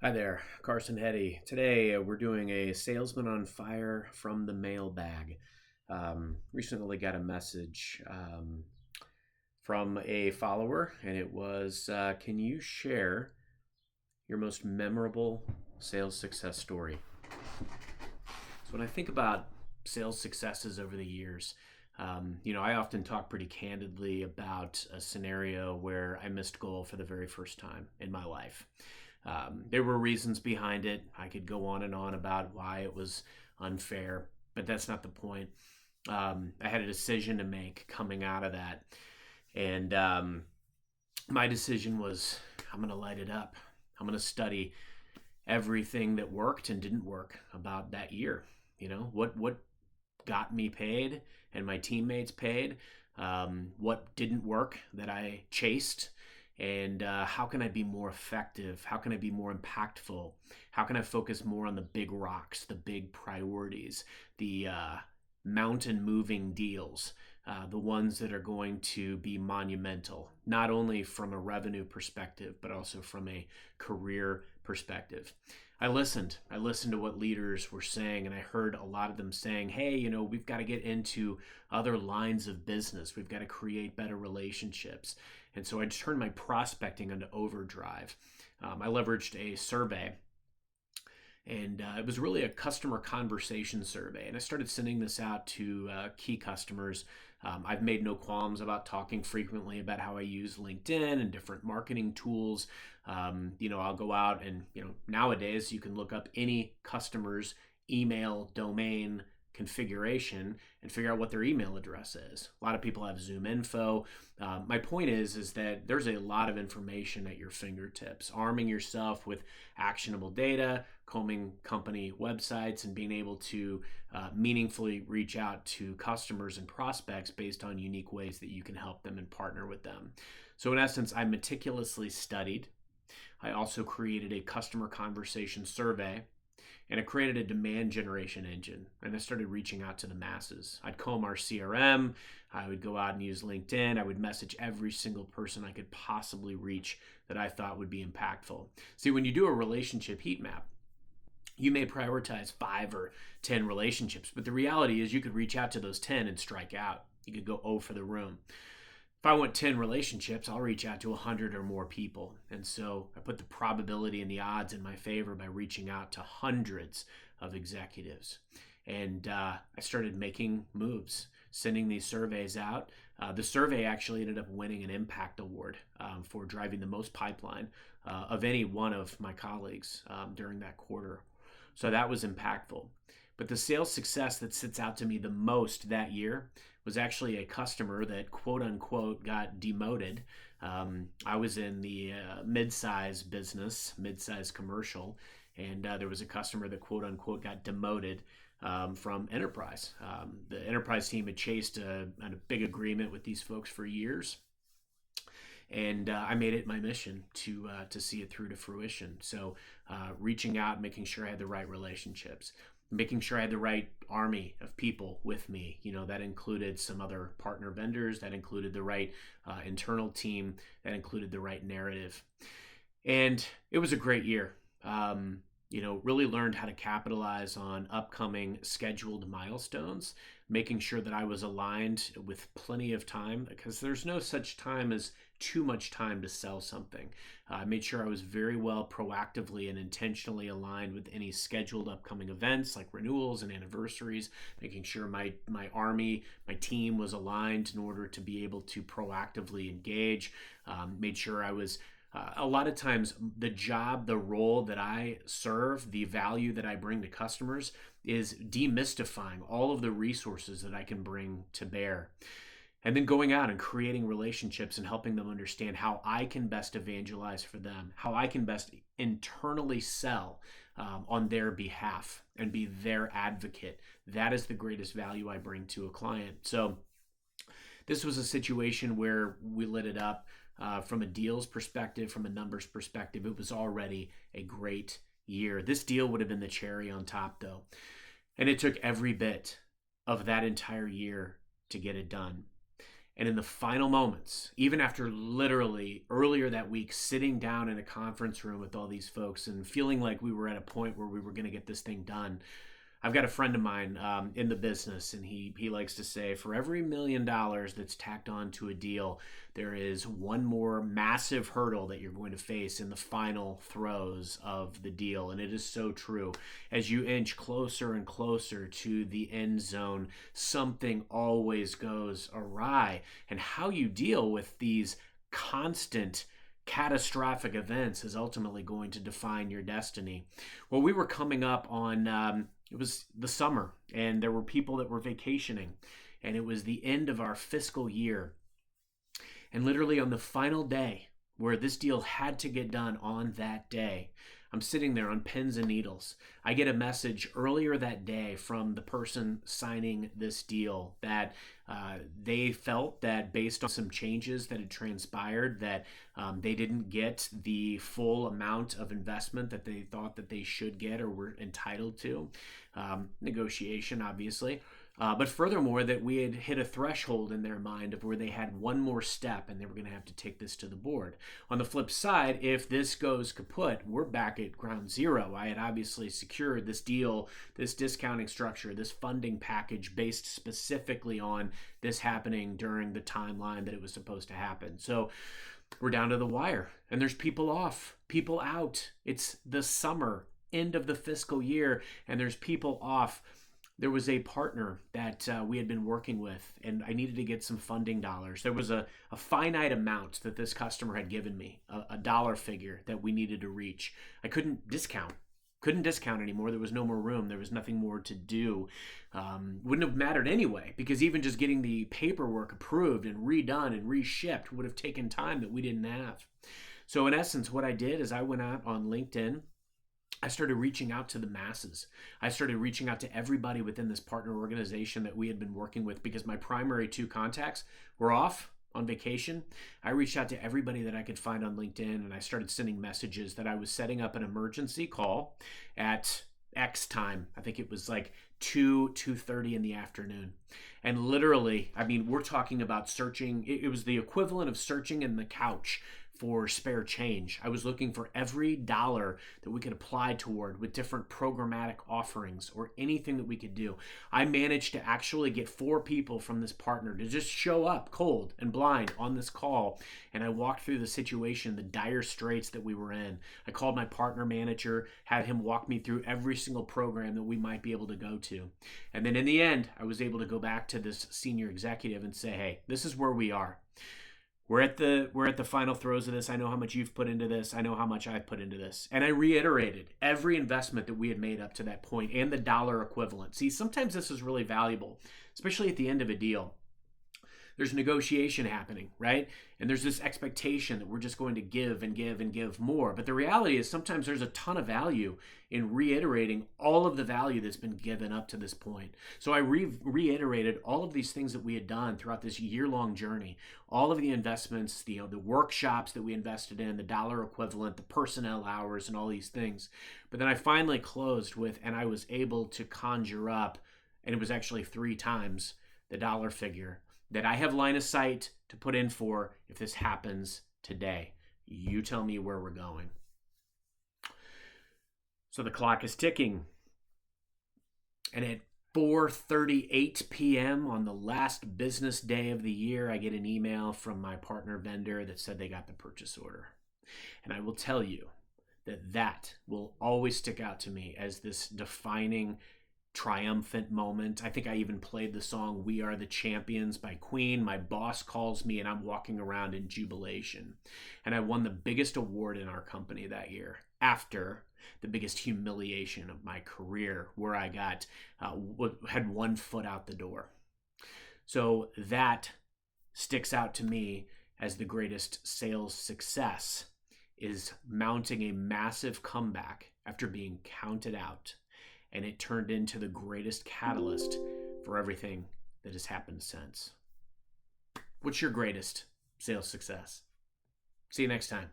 Hi there, Carson Hetty. Today we're doing a Salesman on Fire from the mailbag. Recently got a message from a follower, and it was can you share your most memorable sales success story? So, when I think about sales successes over the years, I often talk pretty candidly about a scenario where I missed goal for the very first time in my life. There were reasons behind it. I could go on and on about why it was unfair, but that's not the point. I had a decision to make coming out of that. And my decision was I'm going to light it up. I'm going to study everything that worked and didn't work about that year. What got me paid and my teammates paid, what didn't work that I chased, and how can I be more effective? How can I be more impactful? How can I focus more on the big rocks, the big priorities, the mountain moving deals, the ones that are going to be monumental, not only from a revenue perspective, but also from a career perspective. I listened. I listened to what leaders were saying, and I heard a lot of them saying, hey, we've got to get into other lines of business. We've got to create better relationships. And so I turned my prospecting into overdrive. I leveraged a survey, and it was really a customer conversation survey. And I started sending this out to key customers. I've made no qualms about talking frequently about how I use LinkedIn and different marketing tools. I'll go out and, nowadays you can look up any customer's email domain configuration and figure out what their email address is. A lot of people have Zoom info. My point is that there's a lot of information at your fingertips. Arming yourself with actionable data, combing company websites, and being able to meaningfully reach out to customers and prospects based on unique ways that you can help them and partner with them. So in essence, I meticulously studied. I also created a customer conversation survey, and it created a demand generation engine. And I started reaching out to the masses. I'd comb our CRM. I would go out and use LinkedIn. I would message every single person I could possibly reach that I thought would be impactful. See, when you do a relationship heat map, you may prioritize 5 or 10 relationships, but the reality is you could reach out to those 10 and strike out. You could go 0 for the room. If I want 10 relationships, I'll reach out to 100 or more people. And so I put the probability and the odds in my favor by reaching out to hundreds of executives. And I started making moves, sending these surveys out. The survey actually ended up winning an impact award for driving the most pipeline of any one of my colleagues during that quarter. So that was impactful. But the sales success that sits out to me the most that year was actually a customer that quote unquote got demoted. I was in the mid-size business, mid-size commercial, and there was a customer that quote unquote got demoted from enterprise. The enterprise team had chased a big agreement with these folks for years, and I made it my mission to see it through to fruition. So, reaching out, making sure I had the right relationships, making sure I had the right army of people with me. That included some other partner vendors, that included the right internal team, that included the right narrative, and it was a great year. Really learned how to capitalize on upcoming scheduled milestones, making sure that I was aligned with plenty of time, because there's no such time as too much time to sell something. I made sure I was very well proactively and intentionally aligned with any scheduled upcoming events like renewals and anniversaries, making sure my army, my team was aligned in order to be able to proactively engage. Made sure I was a lot of times the role that I serve, the value that I bring to customers is demystifying all of the resources that I can bring to bear. And then going out and creating relationships and helping them understand how I can best evangelize for them, how I can best internally sell on their behalf and be their advocate. That is the greatest value I bring to a client. So this was a situation where we lit it up. From a deals perspective, from a numbers perspective, it was already a great year. This deal would have been the cherry on top, though. And it took every bit of that entire year to get it done. And in the final moments, even after literally earlier that week sitting down in a conference room with all these folks and feeling like we were at a point where we were going to get this thing done, I've got a friend of mine in the business, and he likes to say, for every $1 million that's tacked on to a deal, there is one more massive hurdle that you're going to face in the final throes of the deal. And it is so true. As you inch closer and closer to the end zone, something always goes awry. And how you deal with these constant catastrophic events is ultimately going to define your destiny. Well, we were coming up on it was the summer, and there were people that were vacationing, and it was the end of our fiscal year. And literally on the final day where this deal had to get done on that day, I'm sitting there on pins and needles. I get a message earlier that day from the person signing this deal that they felt that based on some changes that had transpired, that they didn't get the full amount of investment that they thought that they should get or were entitled to. Negotiation, obviously. But furthermore, that we had hit a threshold in their mind of where they had one more step and they were going to have to take this to the board. On the flip side, if this goes kaput, we're back at ground zero. I had obviously secured this deal, this discounting structure, this funding package based specifically on this happening during the timeline that it was supposed to happen. So we're down to the wire, and there's people off, people out. It's the summer, end of the fiscal year, and there's people off. There was a partner that we had been working with, and I needed to get some funding dollars. There was a finite amount that this customer had given me, a dollar figure that we needed to reach. I couldn't discount anymore. There was no more room. There was nothing more to do. Wouldn't have mattered anyway, because even just getting the paperwork approved and redone and reshipped would have taken time that we didn't have. So in essence, what I did is I went out on LinkedIn. I started reaching out to the masses. I started reaching out to everybody within this partner organization that we had been working with, because my primary two contacts were off on vacation. I reached out to everybody that I could find on LinkedIn, and I started sending messages that I was setting up an emergency call at X time. I think it was like 2:30 in the afternoon. And literally, I mean, we're talking about searching. It was the equivalent of searching in the couch for spare change. I was looking for every dollar that we could apply toward with different programmatic offerings or anything that we could do. I managed to actually get 4 people from this partner to just show up cold and blind on this call. And I walked through the situation, the dire straits that we were in. I called my partner manager, had him walk me through every single program that we might be able to go to. And then in the end, I was able to go back to this senior executive and say, hey, this is where we are. We're at the final throes of this. I know how much you've put into this. I know how much I've put into this. And I reiterated every investment that we had made up to that point and the dollar equivalent. See, sometimes this is really valuable, especially at the end of a deal. There's negotiation happening, right? And there's this expectation that we're just going to give and give and give more. But the reality is sometimes there's a ton of value in reiterating all of the value that's been given up to this point. So I reiterated all of these things that we had done throughout this year-long journey, all of the investments, the workshops that we invested in, the dollar equivalent, the personnel hours, and all these things. But then I finally closed with, and I was able to conjure up, and it was actually 3 times the dollar figure that I have line of sight to put in for if this happens today. You tell me where we're going. So the clock is ticking. And at 4:38 p.m. on the last business day of the year, I get an email from my partner vendor that said they got the purchase order. And I will tell you that will always stick out to me as this defining triumphant moment. I think I even played the song "We Are the Champions" by Queen. My boss calls me and I'm walking around in jubilation. And I won the biggest award in our company that year, after the biggest humiliation of my career, where I had 1 foot out the door. So that sticks out to me as the greatest sales success, is mounting a massive comeback after being counted out. And it turned into the greatest catalyst for everything that has happened since. What's your greatest sales success? See you next time.